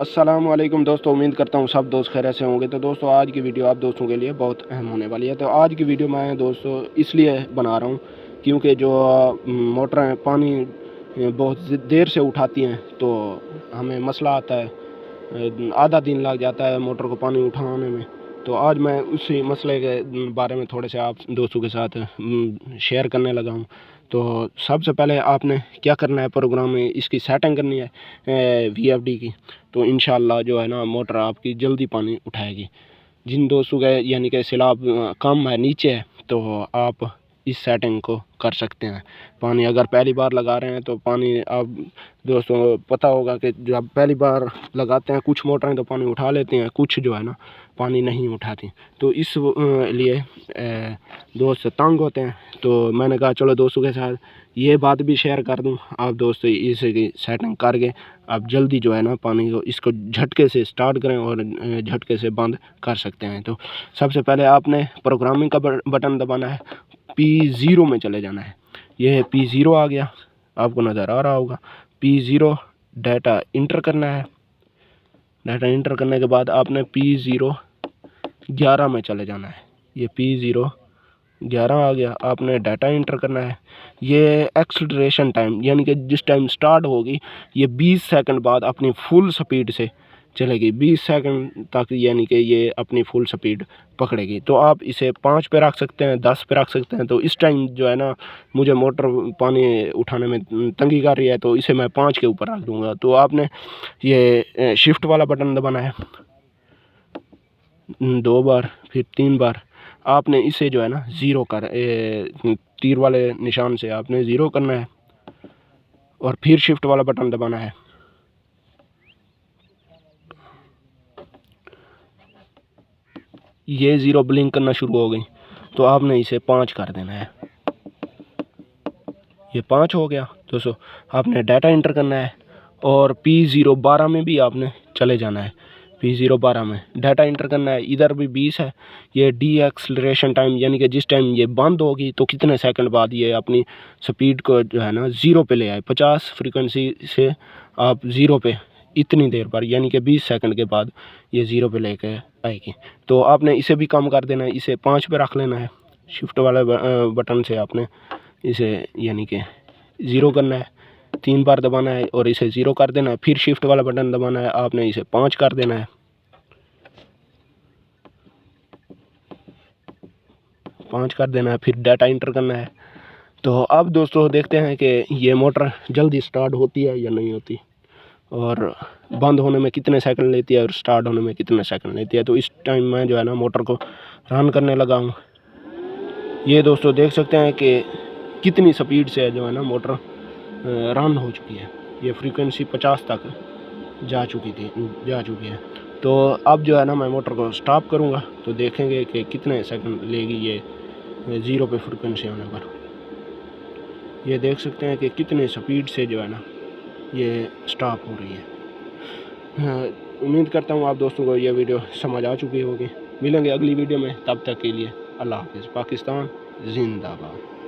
अस्सलामुअलैकुम दोस्तों, उम्मीद करता हूँ सब दोस्त खैरियत से होंगे। तो दोस्तों आज की वीडियो आप दोस्तों के लिए बहुत अहम होने वाली है। तो आज की वीडियो मैं दोस्तों इसलिए बना रहा हूँ क्योंकि जो मोटरें पानी बहुत देर से उठाती हैं तो हमें मसला आता है, आधा दिन लग जाता है मोटर को पानी उठाने में। तो आज मैं उसी मसले के बारे में थोड़े से आप दोस्तों के साथ शेयर करने लगा हूँ। तो सबसे पहले आपने क्या करना है, प्रोग्राम में इसकी सेटिंग करनी है VFD की। तो इंशाल्लाह जो है ना मोटर आपकी जल्दी पानी उठाएगी। जिन दोस्तों का यानी कि सैलाब कम है, नीचे है, तो आप इस सेटिंग को कर सकते हैं। पानी अगर पहली बार लगा रहे हैं तो पानी आप दोस्तों पता होगा कि जब पहली बार लगाते हैं कुछ मोटरें तो पानी उठा लेते हैं, कुछ जो है ना पानी नहीं उठाती। तो इस लिए दोस्त तंग होते हैं। तो मैंने कहा चलो दोस्तों के साथ ये बात भी शेयर कर दूं। आप दोस्तों इसकी सेटिंग करके आप जल्दी जो है ना पानी को इसको झटके से स्टार्ट करें और झटके से बंद कर सकते हैं। तो सबसे पहले आपने प्रोग्रामिंग का बटन दबाना है, P0 में चले जाना है। ये P0 आ गया, आपको नज़र आ रहा होगा। P0 डाटा इंटर करना है। डाटा इंटर करने के बाद आपने P0 11 में चले जाना है। ये P0 11 आ गया, आपने डाटा इंटर करना है। ये एक्सेलरेशन टाइम यानी कि जिस टाइम स्टार्ट होगी ये 20 सेकंड बाद अपनी फुल स्पीड से चलेगी। 20 सेकंड तक यानी कि ये अपनी फुल स्पीड पकड़ेगी। तो आप इसे 5 पे रख सकते हैं, 10 पे रख सकते हैं। तो इस टाइम जो है ना मुझे मोटर पानी उठाने में तंगी कर रही है तो इसे मैं 5 के ऊपर रख दूँगा। तो आपने ये शिफ्ट वाला बटन दबाना है 2 बार, फिर 3 बार। आपने इसे जो है ना ज़ीरो कर तीर वाले निशान से आपने ज़ीरो करना है और फिर शिफ्ट वाला बटन दबाना है। ये ज़ीरो ब्लिंक करना शुरू हो गई तो आपने इसे 5 कर देना है। ये 5 हो गया दोस्तों। आपने डाटा इंटर करना है और P0 12 में भी आपने चले जाना है। P0 12 में डाटा इंटर करना है। इधर भी 20 है। ये डी एक्सलरेशन टाइम यानी कि जिस टाइम ये बंद होगी तो कितने सेकंड बाद ये अपनी स्पीड को जो है ना ज़ीरो पे ले आए। 50 फ्रीक्वेंसी से आप ज़ीरो पे इतनी देर पर यानी कि 20 सेकंड के बाद ये ज़ीरो पे लेके आएगी। तो आपने इसे भी कम कर देना है, इसे 5 पे रख लेना है। शिफ्ट वाले बटन से आपने इसे यानी कि ज़ीरो करना है, 3 बार दबाना है और इसे ज़ीरो कर देना है। फिर शिफ्ट वाला बटन दबाना है, आपने इसे 5 कर देना है। 5 कर देना है, फिर डाटा इंटर करना है। तो अब दोस्तों देखते हैं कि ये मोटर जल्दी स्टार्ट होती है या नहीं होती और बंद होने में कितने सेकंड लेती है और स्टार्ट होने में कितने सेकंड लेती है। तो इस टाइम मैं जो है ना मोटर को रन करने लगा हूँ। ये दोस्तों देख सकते हैं कि कितनी स्पीड से जो है ना मोटर रन हो चुकी है। ये फ्रीक्वेंसी 50 तक जा चुकी है। तो अब जो है ना मैं मोटर को स्टॉप करूँगा तो देखेंगे कि कितने सेकंड लेगी ये ज़ीरो पे फ्रीक्वेंसी होने पर। ये देख सकते हैं कि कितने स्पीड से जो है ना ये स्टॉप हो रही है। उम्मीद करता हूँ आप दोस्तों को ये वीडियो समझ आ चुकी होगी। मिलेंगे अगली वीडियो में, तब तक के लिए अल्लाह हाफ़िज़। पाकिस्तान जिंदाबाद।